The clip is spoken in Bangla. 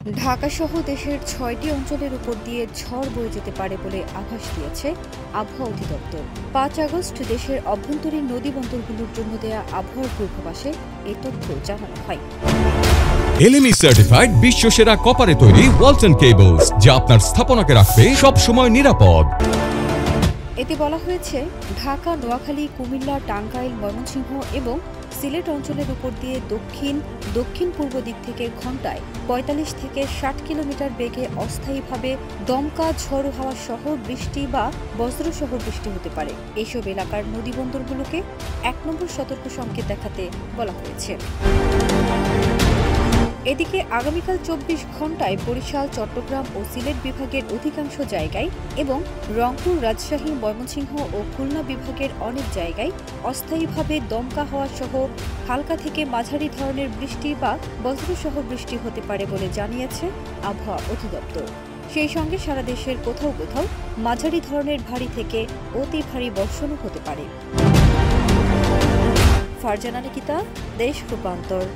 ঢাকাসহ দেশের ৬টি অঞ্চলের উপর দিয়ে ঝড় বয়ে যেতে পারে বলে আভাস দিয়েছে আবহাওয়া অধিদপ্তর। ৫ আগস্ট দেশের অভ্যন্তরীণ নদী বন্দরগুলোর জন্য দেয়া আবহাওয়ার পূর্বাভাসে এ তথ্য জানানো হয়। এলএমই সার্টিফাইড বিশ্বসেরা কপারে তৈরি ওয়ালটন কেবলস, যা আপনার স্থাপনাকে রাখবে সব সময় নিরাপদ। এতে বলা হয়েছে, ঢাকা, নোয়াখালী, কুমিল্লা, টাঙ্গাইল, ময়মনসিংহ এবং সিলেট অঞ্চলের উপর দিয়ে দক্ষিণ পূর্ব দিক থেকে ঘণ্টায় ৪৫ থেকে ৬০ কিলোমিটার বেগে অস্থায়ীভাবে দমকা ঝড়ো হাওয়া সহ বৃষ্টি বা বজ্রসহ বৃষ্টি হতে পারে। এসব এলাকার নদীবন্দরগুলোকে ১ নম্বর সতর্ক সংকেত দেখাতে বলা হয়েছে। এদিকে আগামীকাল ২৪ ঘণ্টায় বরিশাল, চট্টগ্রাম ও সিলেট বিভাগের অধিকাংশ জায়গায় এবং রংপুর, রাজশাহী, ময়মনসিংহ ও খুলনা বিভাগের অনেক জায়গায় অস্থায়ীভাবে দমকা হাওয়া সহ হালকা থেকে মাঝারি ধরনের বৃষ্টি বা বজ্রসহ বৃষ্টি হতে পারে বলে জানিয়েছে আবহাওয়া অধিদপ্তর। সেই সঙ্গে সারা দেশের কোথাও কোথাও মাঝারি ধরনের ভারী থেকে অতি ভারী বর্ষণও হতে পারে। ফারজানা নিকিতা, দেশ রূপান্তর।